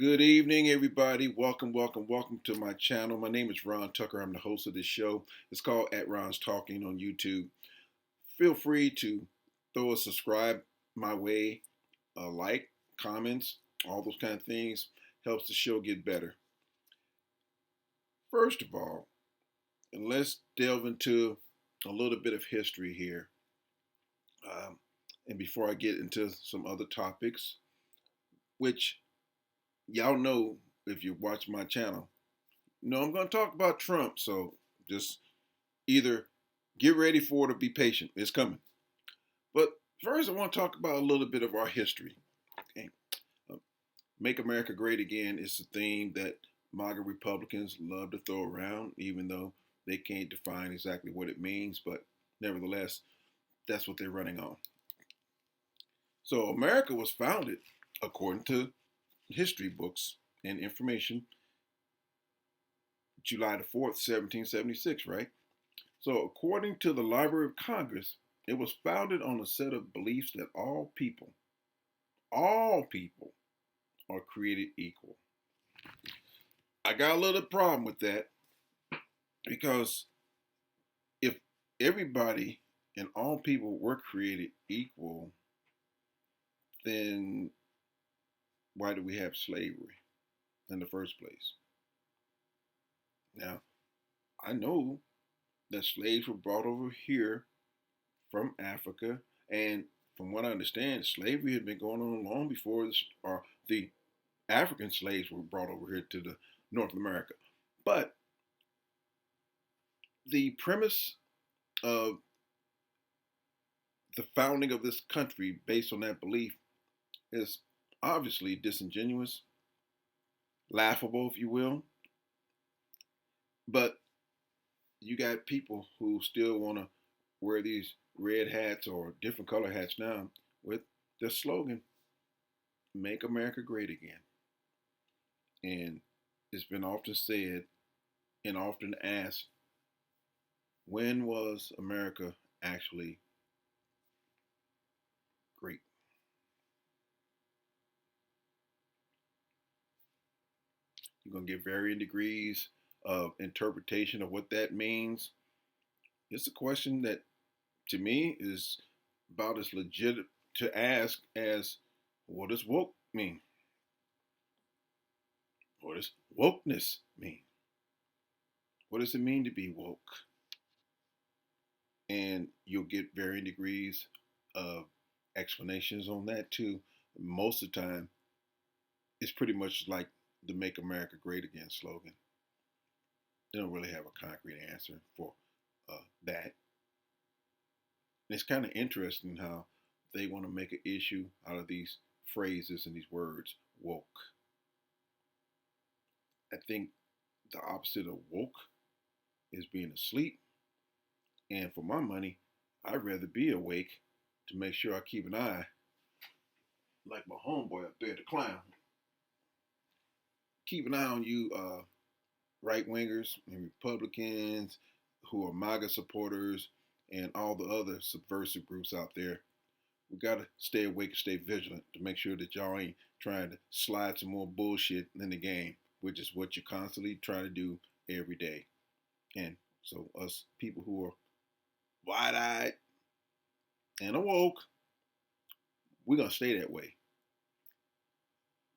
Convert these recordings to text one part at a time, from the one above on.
Good evening, everybody. Welcome to my channel. My name is Ron Tucker. I'm the host of this show. It's called At Ron's Talking on YouTube. Feel free to throw a subscribe my way, a like, comments, all those kind of things. Helps the show get better. First of all, and let's delve into a little bit of history here. And before I get into some other topics, which y'all know if you watch my channel, I'm going to talk about Trump. So just either get ready for it or be patient. It's coming. But first, I want to talk about a little bit of our history. Okay. Make America Great Again is a theme that MAGA Republicans love to throw around, even though they can't define exactly what it means. But nevertheless, that's what they're running on. So America was founded, according to history books and information, July the 4th, 1776, right? So according to the Library of Congress, it was founded on a set of beliefs that all people are created equal. I got a little problem with that because if everybody and all people were created equal, then why do we have slavery in the first place? Now, I know that slaves were brought over here from Africa, and from what I understand, slavery had been going on long before the African slaves were brought over here to the North America. But the premise of the founding of this country based on that belief is obviously disingenuous, laughable, if you will. But you got people who still want to wear these red hats or different color hats now with the slogan, Make America Great Again. And it's been often said and often asked, when was America actually great? You're going to get varying degrees of interpretation of what that means. It's a question that, to me, is about as legit to ask as, what does woke mean? What does wokeness mean? What does it mean to be woke? And you'll get varying degrees of explanations on that too. Most of the time, it's pretty much like the Make America Great Again slogan. They don't really have a concrete answer for that. And it's kind of interesting how they want to make an issue out of these phrases and these words, woke. I think the opposite of woke is being asleep. And for my money, I'd rather be awake to make sure I keep an eye, like my homeboy up there, the clown. Keep an eye on you, right wingers and Republicans who are MAGA supporters and all the other subversive groups out there. We got to stay awake and stay vigilant to make sure that y'all ain't trying to slide some more bullshit in the game, which is what you constantly try to do every day. And so us people who are wide-eyed and awoke, we're going to stay that way.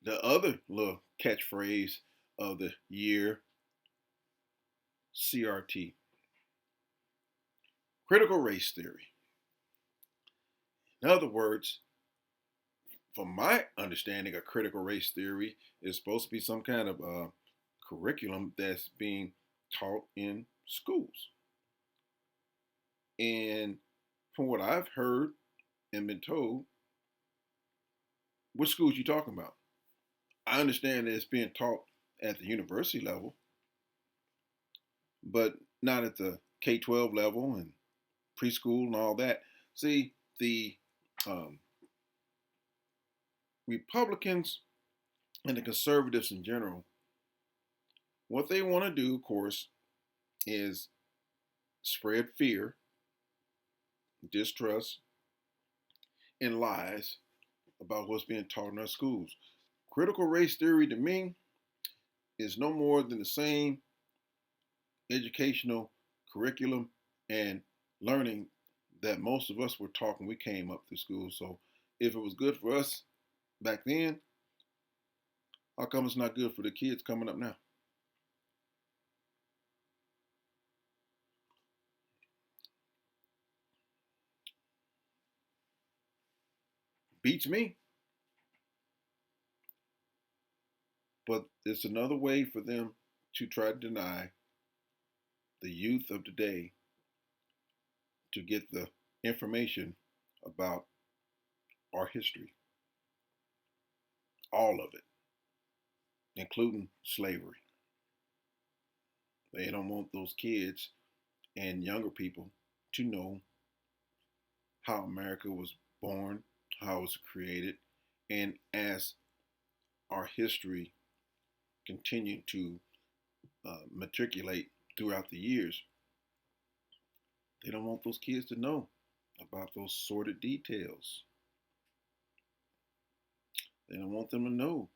The other little catchphrase of the year, CRT, critical race theory. In other words, from my understanding, a critical race theory is supposed to be some kind of curriculum that's being taught in schools. And from what I've heard and been told, what schools you talking about? I understand that it's being taught at the university level, but not at the K-12 level and preschool and all that. See, the Republicans and the conservatives in general, what they want to do, of course, is spread fear, distrust, and lies about what's being taught in our schools. Critical race theory to me is no more than the same educational curriculum and learning that most of us were taught when we came up through school. So if it was good for us back then, how come it's not good for the kids coming up now? Beats me. But it's another way for them to try to deny the youth of today to get the information about our history, all of it, including slavery. They don't want those kids and younger people to know how America was born, how it was created, and as our history continued to matriculate throughout the years, they don't want those kids to know about those sordid details. They don't want them to know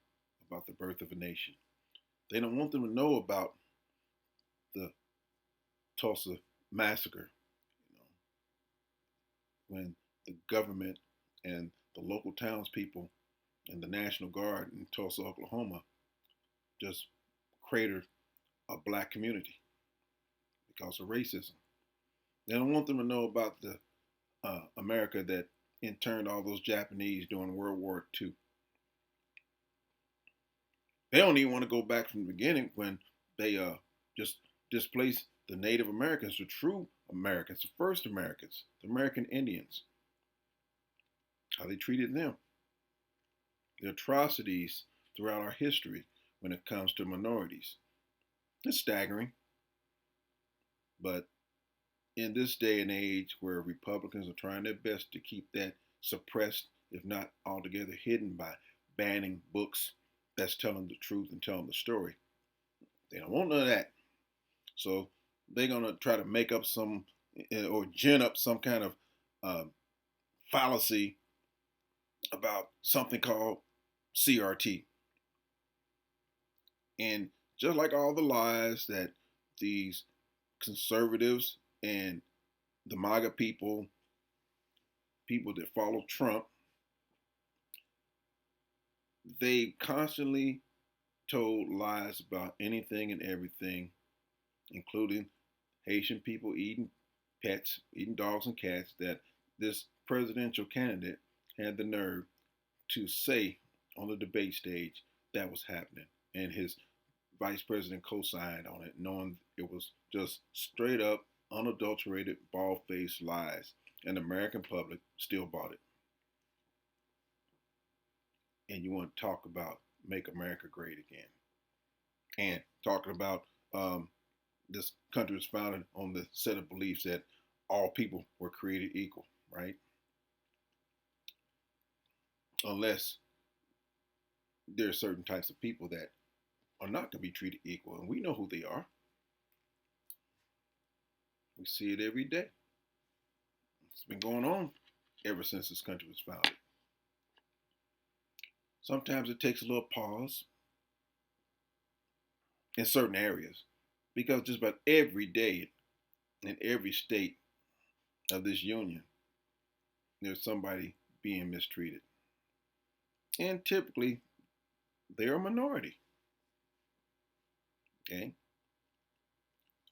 about the birth of a nation. They don't want them to know about the Tulsa massacre, you know, when the government and the local townspeople and the National Guard in Tulsa, Oklahoma, just cratered a black community because of racism. They don't want them to know about the America that interned all those Japanese during World War II. They don't even want to go back from the beginning when they just displaced the Native Americans, the true Americans, the first Americans, the American Indians, how they treated them, the atrocities throughout our history when it comes to minorities. It's staggering. But in this day and age where Republicans are trying their best to keep that suppressed, if not altogether hidden by banning books that's telling the truth and telling the story, they don't want none of that. So they're going to try to make up some or gin up some kind of fallacy about something called CRT. And just like all the lies that these conservatives and the MAGA people, people that follow Trump, they constantly told lies about anything and everything, including Haitian people eating pets, eating dogs and cats, that this presidential candidate had the nerve to say on the debate stage that was happening. And his vice president co-signed on it, knowing it was just straight up, unadulterated, bald-faced lies. And the American public still bought it. And you want to talk about make America great again. And talking about this country was founded on the set of beliefs that all people were created equal, right? Unless there are certain types of people that are not going to be treated equal, and we know who they are. We see it every day. It's been going on ever since this country was founded. Sometimes it takes a little pause in certain areas because just about every day in every state of this union, there's somebody being mistreated. And typically, they're a minority. Okay?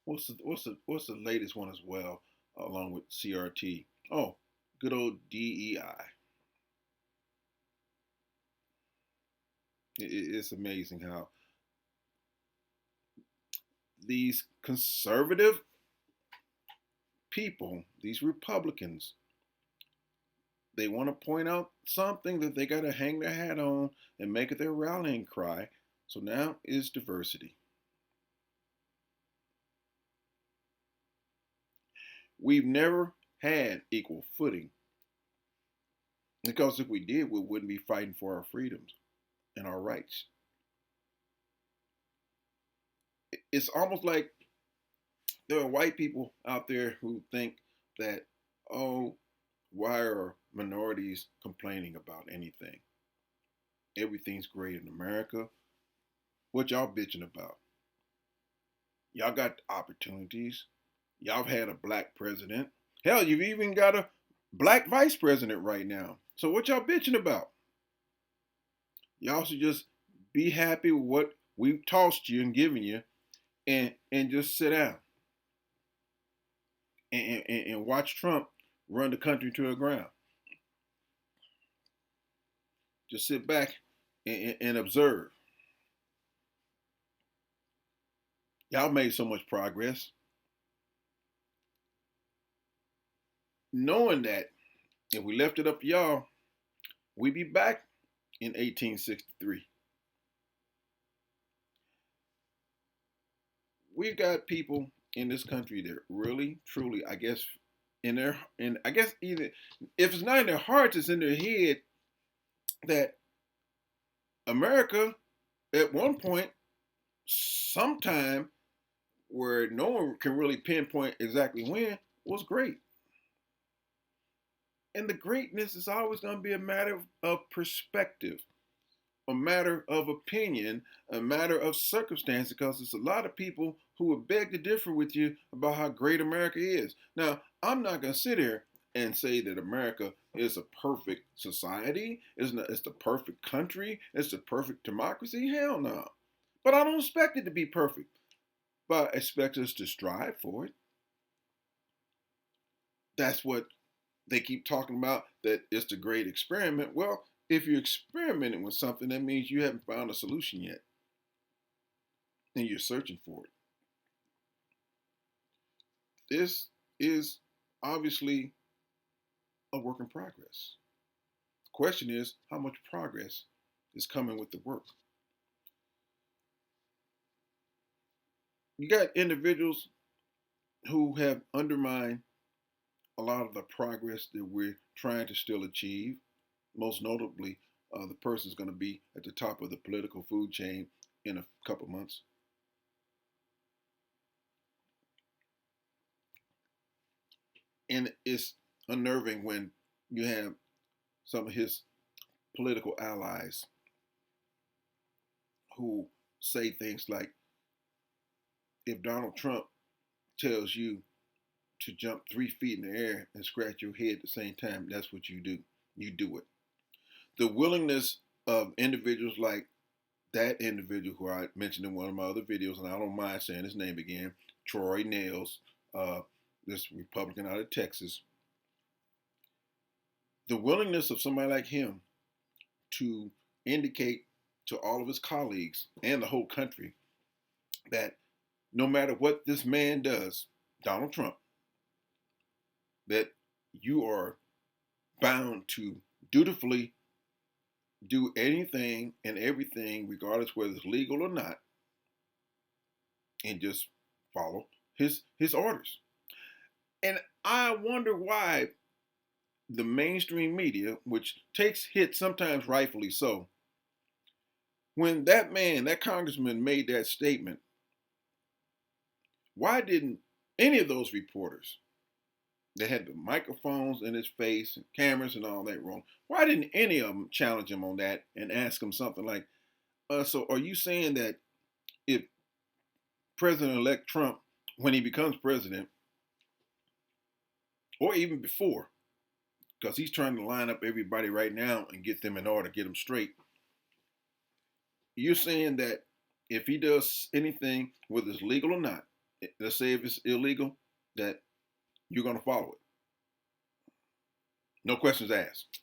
What's the latest one as well, along with CRT? Oh, good old DEI. It's amazing how these conservative people, these Republicans, they want to point out something that they got to hang their hat on and make it their rallying cry. So now is diversity. We've never had equal footing because if we did, we wouldn't be fighting for our freedoms and our rights. It's almost like there are white people out there who think that, oh, why are minorities complaining about anything? everything's great in America. What y'all bitching about? Y'all got opportunities. Y'all have had a black president. Hell, you've even got a black vice president right now. So what y'all bitching about? Y'all should just be happy with what we've tossed you and given you, and just sit down and watch Trump run the country to the ground. Just sit back and observe. Y'all made so much progress. Knowing that if we left it up to y'all, we'd be back in 1863. We've got people in this country that really, truly, I guess, I guess either if it's not in their hearts, it's in their head that America at one point, sometime where no one can really pinpoint exactly when, was great. And the greatness is always going to be a matter of perspective, a matter of opinion, a matter of circumstance, because there's a lot of people who would beg to differ with you about how great America is. Now, I'm not going to sit here and say that America is a perfect society, it's the perfect country, it's the perfect democracy. Hell no. But I don't expect it to be perfect. But I expect us to strive for it. That's what they keep talking about, that it's the great experiment. Well, if you're experimenting with something, that means you haven't found a solution yet. And you're searching for it. This is obviously a work in progress. The question is, how much progress is coming with the work? You got individuals who have undermined a lot of the progress that we're trying to still achieve. Most notably, the person's going to be at the top of the political food chain in a couple months. And it's unnerving when you have some of his political allies who say things like, if Donald Trump tells you to jump 3 feet in the air and scratch your head at the same time, that's what you do. You do it. The willingness of individuals like that individual who I mentioned in one of my other videos, and I don't mind saying his name again, Troy Nails, this Republican out of Texas. The willingness of somebody like him to indicate to all of his colleagues and the whole country that no matter what this man does, Donald Trump, that you are bound to dutifully do anything and everything, regardless whether it's legal or not, and just follow his orders. And I wonder why the mainstream media, which takes hits sometimes rightfully so, when that man, that congressman made that statement, why didn't any of those reporters that had the microphones in his face and cameras and all that wrong, why didn't any of them challenge him on that and ask him something like, so are you saying that if President-elect Trump, when he becomes president, or even before, because he's trying to line up everybody right now and get them in order, get them straight, you're saying that if he does anything, whether it's legal or not, let's say if it's illegal, that you're going to follow it? No questions asked.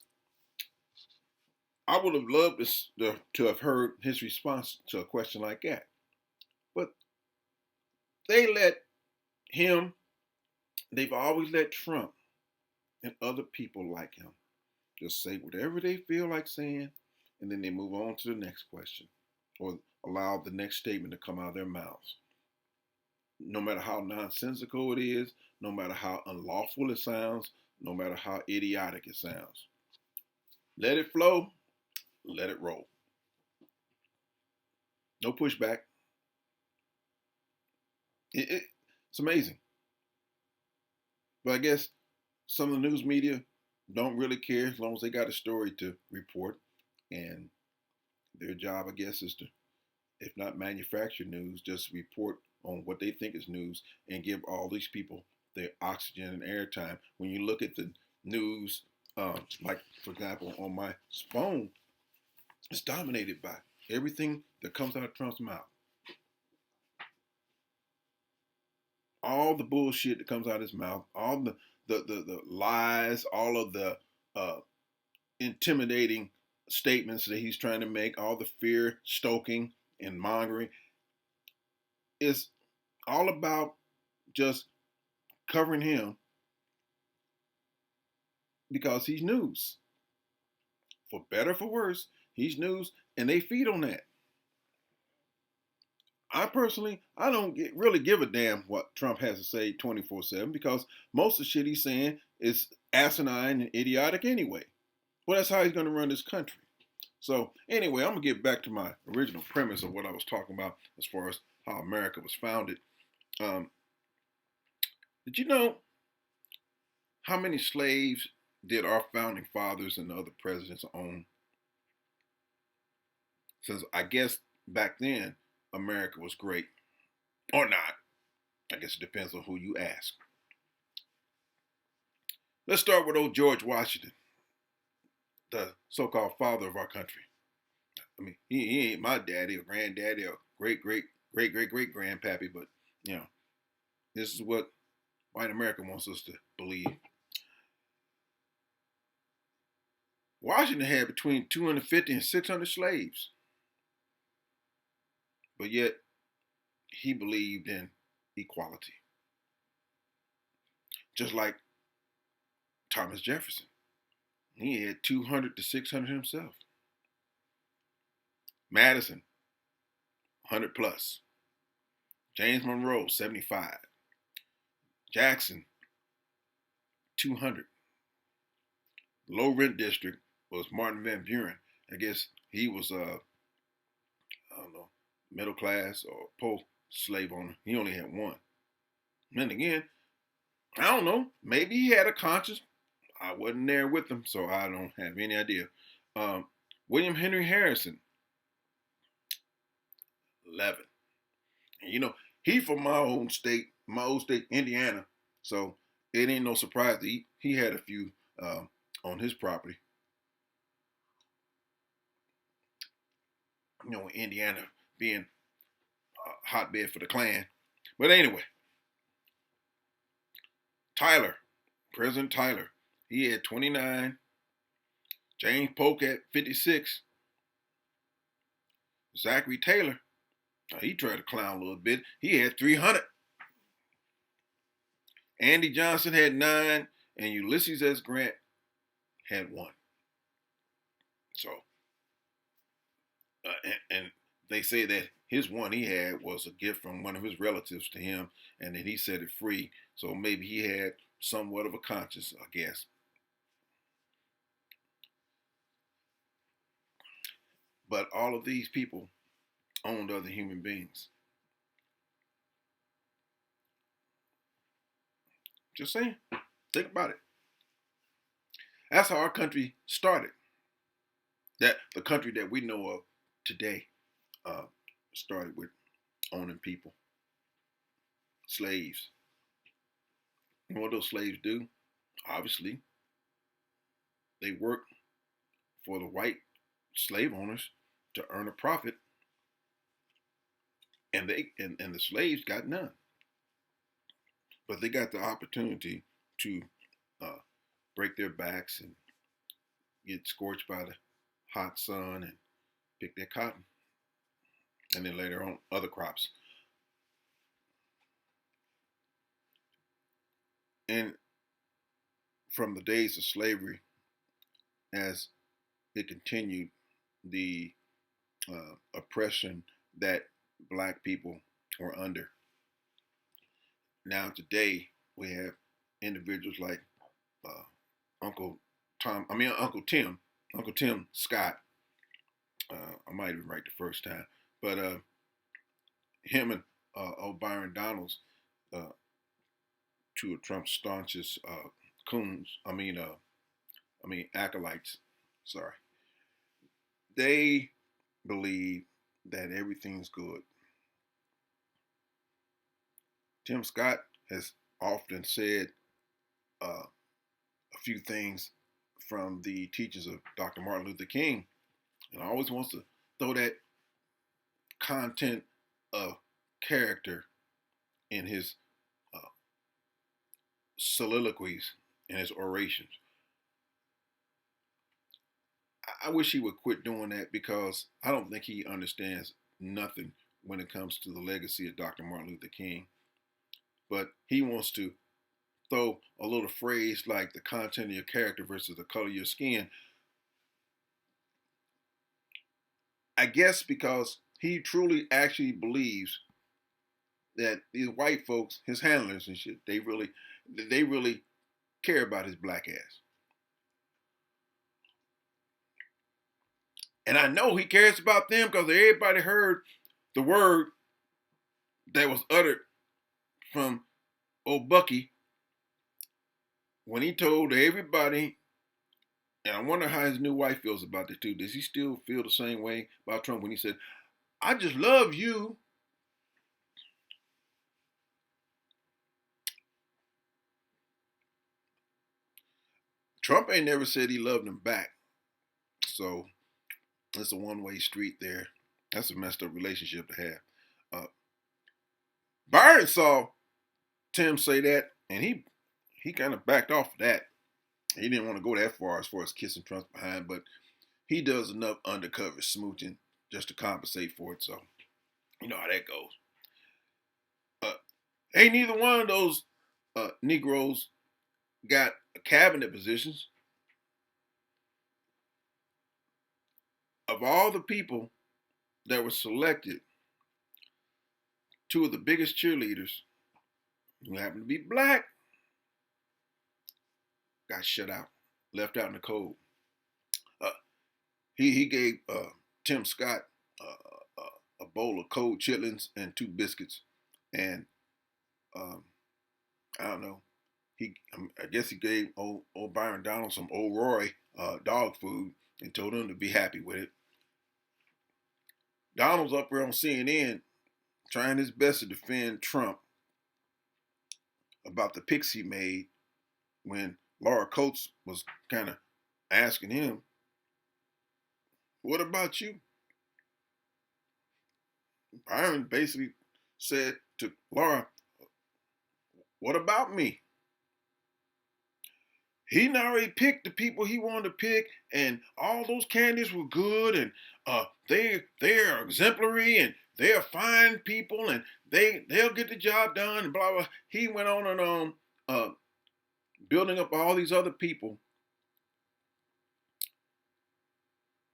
I would have loved to have heard his response to a question like that. But they let him, they've always let Trump and other people like him just say whatever they feel like saying, and then they move on to the next question or allow the next statement to come out of their mouths. No matter how nonsensical it is, no matter how unlawful it sounds, no matter how idiotic it sounds. Let it flow, let it roll. No pushback. It's amazing. But I guess some of the news media don't really care as long as they got a story to report. And Their job, I guess, is to, if not manufacture news, just report on what they think is news and give all these people their oxygen and airtime. When you look at the news, like for example, on my phone, it's dominated by everything that comes out of Trump's mouth. All the bullshit that comes out of his mouth, all the lies, all of the uh, intimidating statements that he's trying to make, all the fear stoking and mongering, is all about just covering him because he's news. For better, for worse, he's news, and they feed on that. I personally, I don't really give a damn what Trump has to say 24/7 because most of the shit he's saying is asinine and idiotic anyway. Well, that's how he's going to run this country. So anyway, I'm going to get back to my original premise of what I was talking about as far as how America was founded. Um, did you know how many slaves did our founding fathers and the other presidents own? Since I guess back then America was great or not. I guess it depends on who you ask. Let's start with old George Washington, the so-called father of our country. I mean, he ain't my daddy or granddaddy or great grandpappy, but you know, this is what white America wants us to believe. Washington had between 250 and 600 slaves, but yet he believed in equality, just like Thomas Jefferson. He had 200 to 600 himself. Madison, 100 plus. James Monroe, 75. Jackson, 200. Low rent district was Martin Van Buren. I guess he was I don't know, middle class or post slave owner. He only had one. And then again, I don't know. Maybe he had a conscience. I wasn't there with him, so I don't have any idea. William Henry Harrison, 11. And you know, he from my old state, Indiana. So it ain't no surprise that he had a few on his property. You know, Indiana being a hotbed for the Klan. But anyway, Tyler, President Tyler, he had 29. James Polk at 56. Zachary Taylor, he tried to clown a little bit. He had 300. Andy Johnson had 9, and Ulysses S. Grant had 1. So, and they say that his one he had was a gift from one of his relatives to him, and then he set it free. So maybe he had somewhat of a conscience, I guess. But all of these people owned other human beings. Just saying. Think about it. That's how our country started. That the country that we know of today started with owning people, slaves. And what those slaves do? Obviously, they work for the white slave owners to earn a profit, and the slaves got none. But they got the opportunity to break their backs and get scorched by the hot sun and pick their cotton, and then later on other crops. And from the days of slavery, as it continued, the oppression that black people were under. Now today we have individuals like Uncle Tim Scott. I might even right the first time, but him and O'Byron Donalds, two of Trump's staunchest coons. Acolytes. Sorry, they believe that everything's good. Tim Scott has often said a few things from the teachings of Dr. Martin Luther King, and always wants to throw that content of character in his uh, soliloquies and his orations. I wish he would quit doing that because I don't think he understands nothing when it comes to the legacy of Dr. Martin Luther King. But he wants to throw a little phrase like the content of your character versus the color of your skin. I guess because he truly actually believes that these white folks, his handlers and shit, they really care about his black ass. And I know he cares about them because everybody heard the word that was uttered from old Bucky when he told everybody, and I wonder how his new wife feels about it too. Does he still feel the same way about Trump when he said, I just love you? Trump ain't never said he loved him back. So it's a one-way street there. That's a messed up relationship to have. Byron saw Tim say that, and he kind of backed off of that. He didn't want to go that far as kissing Trump's behind, but he does enough undercover smooching just to compensate for it. So you know how that goes. Ain't neither one of those Negroes got cabinet positions. Of all the people that were selected, two of the biggest cheerleaders who happen to be black got shut out, left out in the cold. Uh, he gave Tim Scott a bowl of cold chitlins and two biscuits, and um, I don't know. I guess he gave old Byron Donald some old Roy dog food and told him to be happy with it. Donald's up there on CNN trying his best to defend Trump about the pics he made when Laura Coates was kind of asking him, what about you? Byron basically said to Laura, what about me? He already picked the people he wanted to pick, and all those candidates were good, and they're exemplary, and they're fine people, and they'll get the job done, and blah blah. He went on and on, building up all these other people,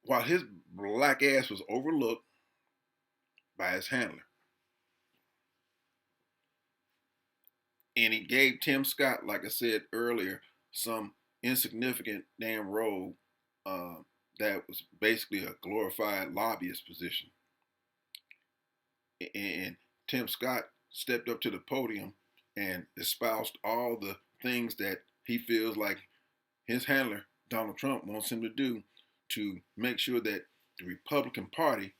while his black ass was overlooked by his handler, and he gave Tim Scott, like I said earlier, some insignificant damn role that was basically a glorified lobbyist position. And Tim Scott stepped up to the podium and espoused all the things that he feels like his handler, Donald Trump, wants him to do to make sure that the Republican Party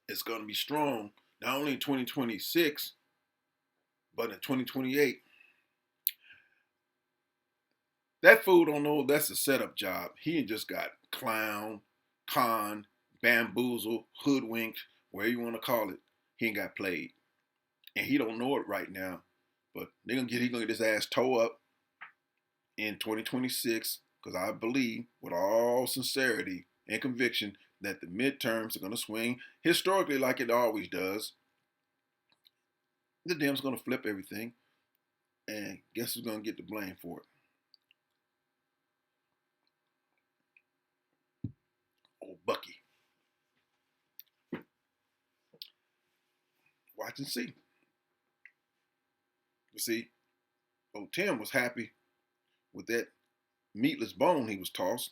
is going to be strong, not only in 2026, but in 2028. That fool don't know that's a setup job. He just got clown, con, bamboozled, hoodwinked, whatever you want to call it. He ain't got played. And he don't know it right now. But he's gonna get his ass towed up in 2026, because I believe with all sincerity and conviction that the midterms are gonna swing historically like it always does. The Dems gonna flip everything. And guess who's gonna get the blame for it? Old Bucky. Watch and see. You see, old Tim was happy with that meatless bone he was tossed.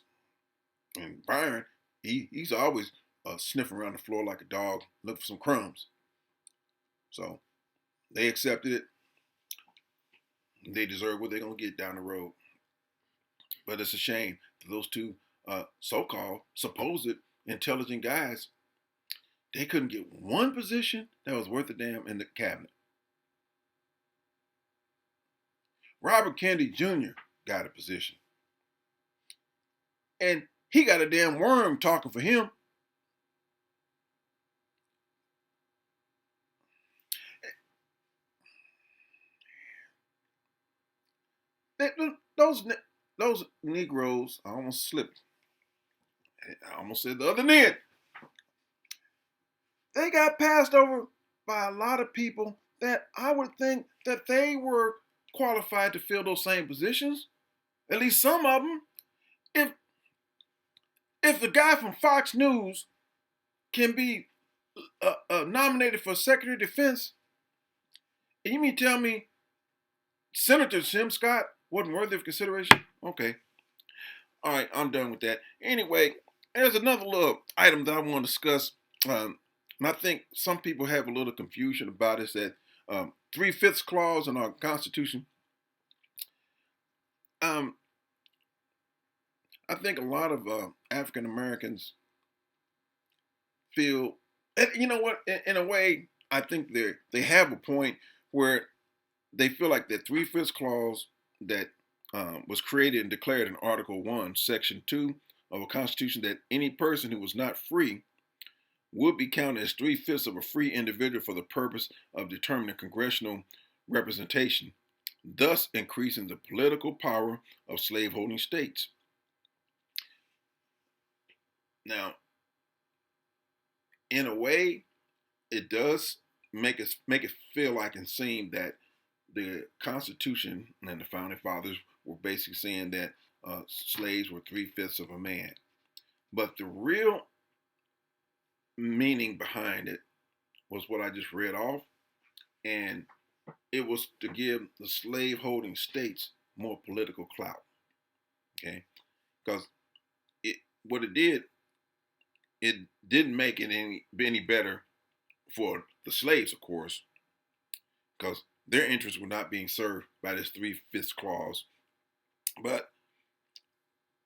And Byron, he's always sniffing around the floor like a dog, looking for some crumbs. So they accepted it. They deserve what they're going to get down the road. But it's a shame that those two so-called supposed intelligent guys they couldn't get one position that was worth a damn in the cabinet. Robert Kennedy Jr. got a position. And he got a damn worm talking for him. Those Negroes, I almost slipped. I almost said the other end. They got passed over by a lot of people that I would think that they were qualified to fill those same positions. At least some of them. If the guy from Fox News can be nominated for Secretary of Defense, and you mean tell me Senator Tim Scott wasn't worthy of consideration? Okay. All right, I'm done with that. Anyway, there's another little item that I want to discuss. And I think some people have a little confusion about it. That 3/5 clause in our Constitution. I think a lot of African Americans feel, and you know what? In a way, I think they have a point where they feel like that 3/5 clause that was created and declared in Article 1, Section 2 of a Constitution, that any person who was not free would be counted as 3/5 of a free individual for the purpose of determining congressional representation, thus increasing the political power of slaveholding states. Now, in a way, it does make it feel like and seem that the Constitution and the Founding Fathers were basically saying that slaves were 3/5 of a man. But the real meaning behind it was what I just read off, and it was to give the slave-holding states more political clout. Okay, because what it did, it didn't make it any better for the slaves, of course, because their interests were not being served by this 3/5 clause. But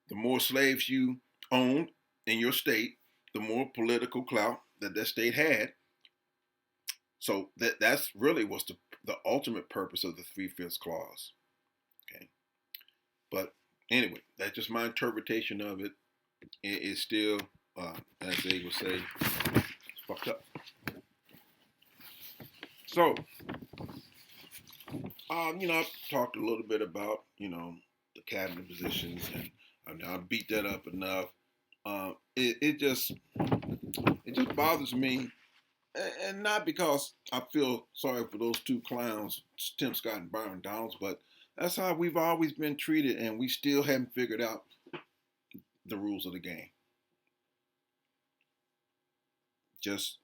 the more slaves you owned in your state, the more political clout that state had. So that's really was the ultimate purpose of the 3/5 clause. Okay, but anyway, that's just my interpretation of it. It's still, as they would say, it's fucked up. So, I've talked a little bit about, the cabinet positions, and I beat that up enough. It just bothers me, and not because I feel sorry for those two clowns, Tim Scott and Byron Donalds, but that's how we've always been treated, and we still haven't figured out the rules of the game. Just,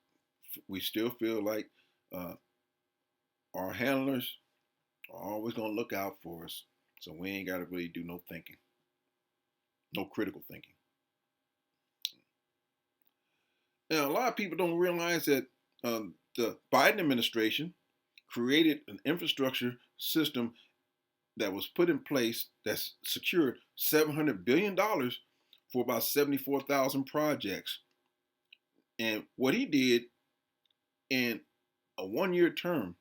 we still feel like our handlers are always going to look out for us, so we ain't got to really do no thinking, no critical thinking. Now, a lot of people don't realize that the Biden administration created an infrastructure system that was put in place that's secured $700 billion for about 74,000 projects. And what he did in a one-year term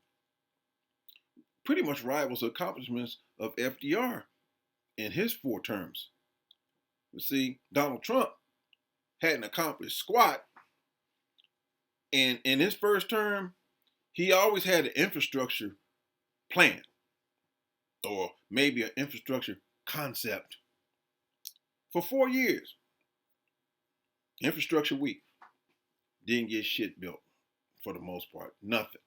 pretty much rivals the accomplishments of FDR in his 4 terms. You see, Donald Trump hadn't accomplished squat. And in his first term, he always had an infrastructure plan, or maybe an infrastructure concept. For 4 years, infrastructure week, didn't get shit built for the most part, nothing.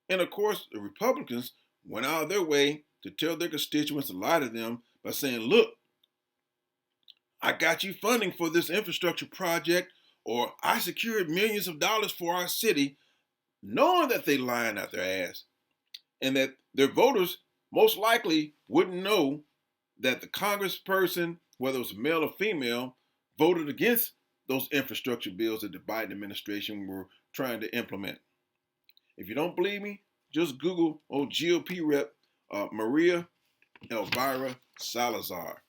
And of course, the Republicans went out of their way to tell their constituents to lie to them by saying, look, I got you funding for this infrastructure project, or I secured millions of dollars for our city, knowing that they lying out their ass, and that their voters most likely wouldn't know that the congressperson, whether it was male or female, voted against those infrastructure bills that the Biden administration were trying to implement. If you don't believe me, just Google old GOP rep Maria Elvira Salazar.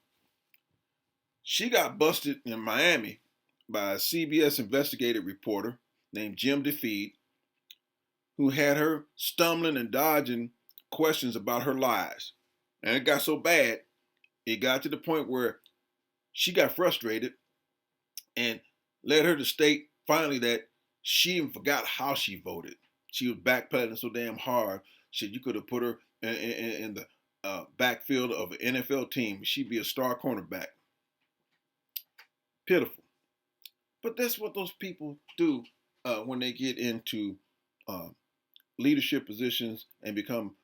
She got busted in Miami by a CBS investigative reporter named Jim DeFeed, who had her stumbling and dodging questions about her lies. And it got so bad, it got to the point where she got frustrated and led her to state finally that she even forgot how she voted. She was backpedaling so damn hard. Shit, you could have put her in the backfield of an NFL team. She'd be a star cornerback. Pitiful. But that's what those people do when they get into uh, leadership positions and become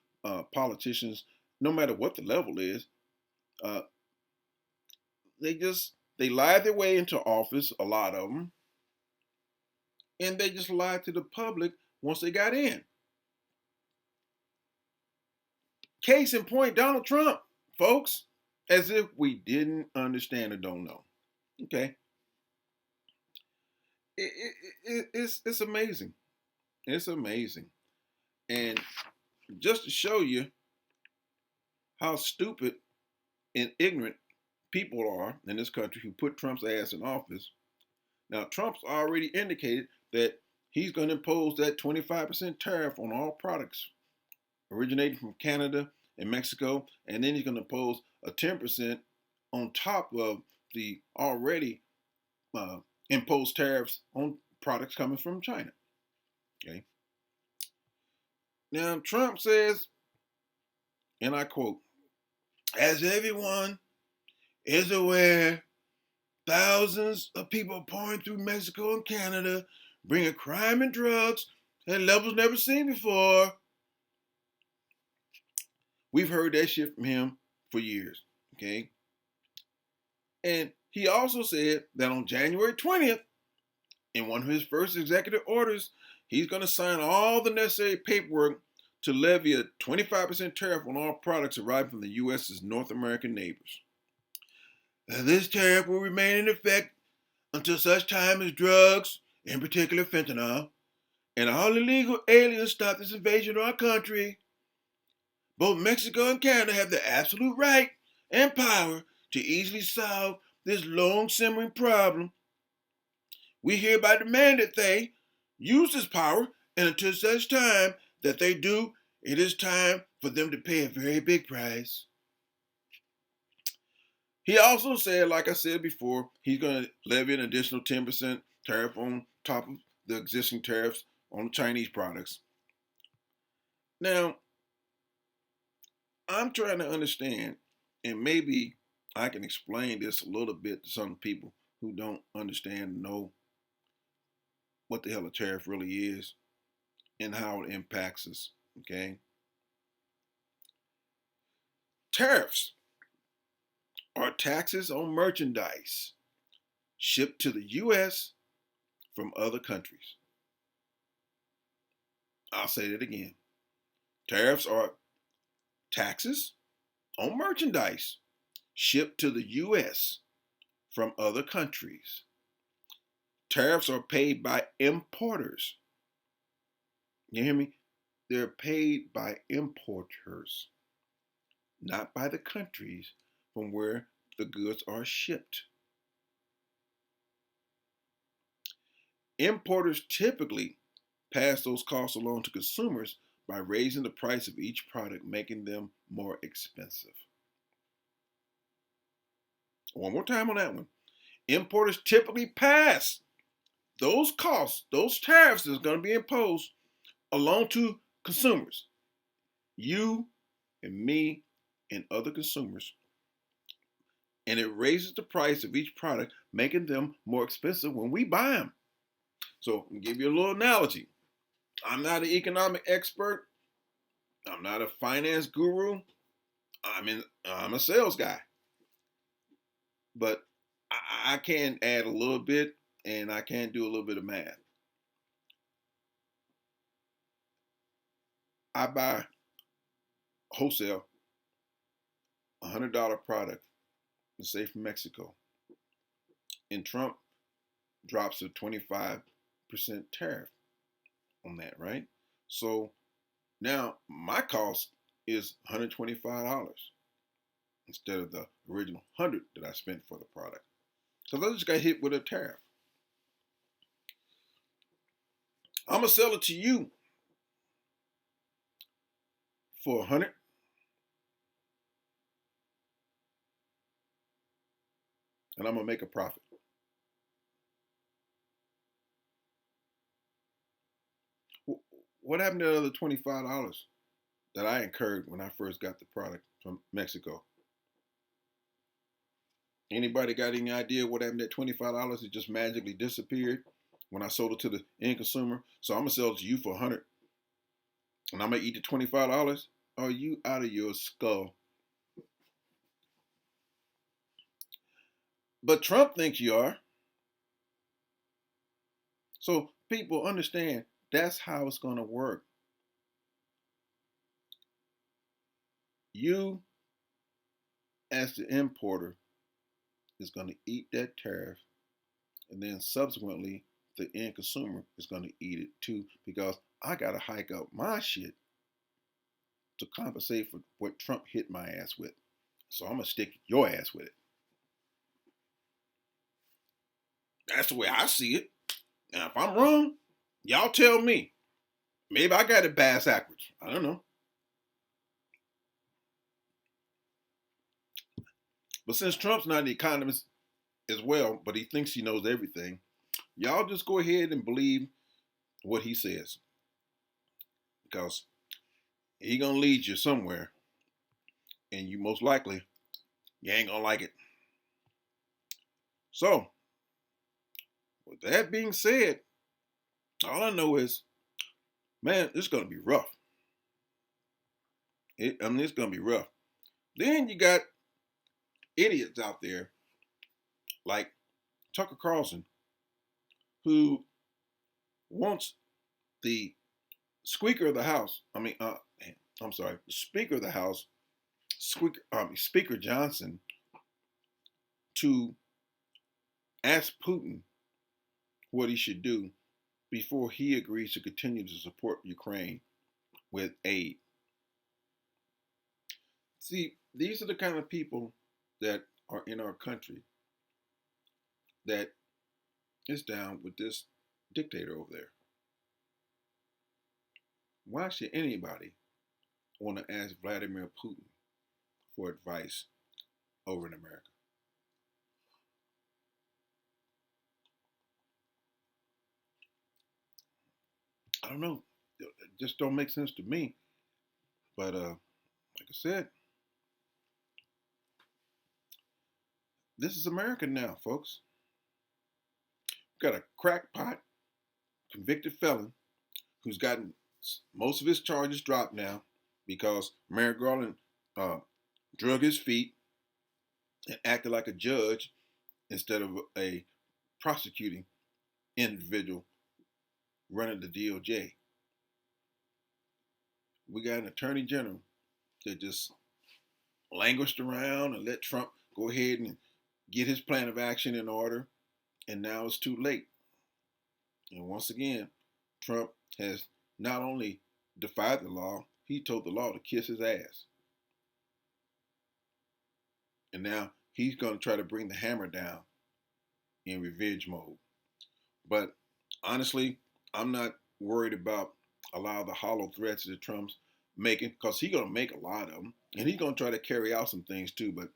politicians, no matter what the level is. Uh, they lied their way into office, a lot of them, and they just lied to the public once they got in. Case in point, Donald Trump, folks, as if we didn't understand or don't know. Okay, it's amazing. It's amazing, and just to show you how stupid and ignorant people are in this country who put Trump's ass in office. Now, Trump's already indicated that he's going to impose that 25% tariff on all products originating from Canada and Mexico, and then he's going to impose a 10% on top of the already imposed tariffs on products coming from China. Okay. Now, Trump says, and I quote, "As everyone is aware, thousands of people pouring through Mexico and Canada, bringing crime and drugs at levels never seen before." We've heard that shit from him for years, okay? And he also said that on January 20th, in one of his first executive orders, he's going to sign all the necessary paperwork to levy a 25% tariff on all products arriving from the U.S.'s North American neighbors. This tariff will remain in effect until such time as drugs, in particular fentanyl, and all illegal aliens stop this invasion of our country. Both Mexico and Canada have the absolute right and power to easily solve this long-simmering problem. We hereby demand that they use this power, and until such time that they do, it is time for them to pay a very big price. He also said, like I said before, he's going to levy an additional 10% tariff on top of the existing tariffs on Chinese products. Now, I'm trying to understand, and maybe I can explain this a little bit to some people who don't understand and know what the hell a tariff really is and how it impacts us, okay? Tariffs are taxes on merchandise shipped to the U.S. from other countries. I'll say that again. Tariffs are taxes on merchandise shipped to the U.S. from other countries. Tariffs are paid by importers. You hear me? They're paid by importers, not by the countries from where the goods are shipped. Importers typically pass those costs along to consumers by raising the price of each product, making them more expensive. One more time on that one. Importers typically pass those costs, those tariffs that's going to be imposed along to consumers. You and me and other consumers. And it raises the price of each product, making them more expensive when we buy them. So I'll give you a little analogy. I'm not an economic expert. I'm not a finance guru. I'm a sales guy. But I can add a little bit, and I can do a little bit of math. I buy wholesale $100 product, let's say from Mexico, and Trump drops a 25% tariff on that, right? So now my cost is $125 instead of the original $100 that I spent for the product. So I just got hit with a tariff. I'm gonna sell it to you for 100. And I'm gonna make a profit. What happened to the other $25 that I incurred when I first got the product from Mexico? Anybody got any idea what happened to that $25? It just magically disappeared when I sold it to the end consumer. So I'm gonna sell it to you for 100, and I'm gonna eat the $25. Are you out of your skull? But Trump thinks you are. So people understand that's how it's gonna work. You, as the importer, is gonna eat that tariff, and then subsequently the end consumer is gonna eat it too, because I gotta hike up my shit to compensate for what Trump hit my ass with. So I'm gonna stick your ass with it. That's the way I see it. Now, if I'm wrong, y'all tell me. Maybe I got it bass backwards. I don't know. But since Trump's not an economist as well, but he thinks he knows everything, y'all just go ahead and believe what he says, because he gonna lead you somewhere, and you most likely you ain't gonna like it. So, with that being said, all I know is, man, it's gonna be rough. It's gonna be rough. Then you got idiots out there like Tucker Carlson, who wants the Speaker of the House. I'm sorry, the Speaker of the House, Speaker Johnson, to ask Putin what he should do before he agrees to continue to support Ukraine with aid. See, these are the kind of people that are in our country that is down with this dictator over there. Why should anybody want to ask Vladimir Putin for advice over in America? I don't know. It just don't make sense to me. But like I said, this is America now, folks. We've got a crackpot, convicted felon who's gotten most of his charges dropped now because Merrick Garland drug his feet and acted like a judge instead of a prosecuting individual running the DOJ. We got an attorney general that just languished around and let Trump go ahead and get his plan of action in order, and now it's too late. And once again, Trump has not only defied the law, he told the law to kiss his ass. And now he's going to try to bring the hammer down in revenge mode. But honestly, I'm not worried about a lot of the hollow threats that Trump's making, because he's going to make a lot of them. And he's going to try to carry out some things too. But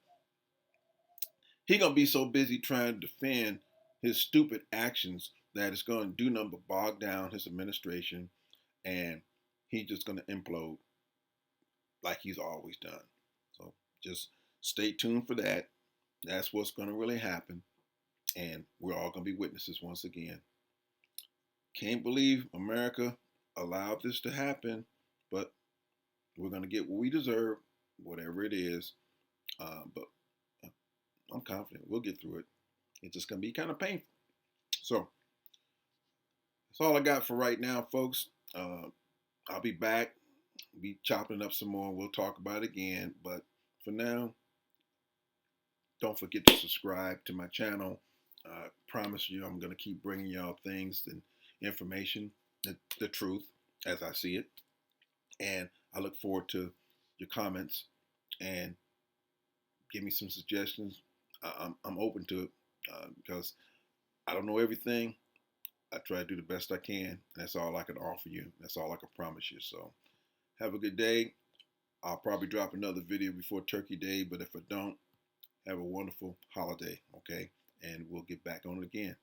he's going to be so busy trying to defend his stupid actions that it's going to do nothing but bog down his administration. And he's just going to implode like he's always done. So just stay tuned for that. That's what's going to really happen. And we're all going to be witnesses once again. Can't believe America allowed this to happen, but we're going to get what we deserve, whatever it is. But I'm confident we'll get through it. It's just going to be kind of painful. So that's all I got for right now, folks. I'll be back, be chopping up some more. We'll talk about it again. But for now, don't forget to subscribe to my channel. I promise you I'm going to keep bringing y'all things and information, the truth as I see it. And I look forward to your comments and give me some suggestions. I'm open to it because I don't know everything. I try to do the best I can. That's all I can offer you. That's all I can promise you. So have a good day. I'll probably drop another video before Turkey Day, but if I don't, have a wonderful holiday, okay? And we'll get back on it again.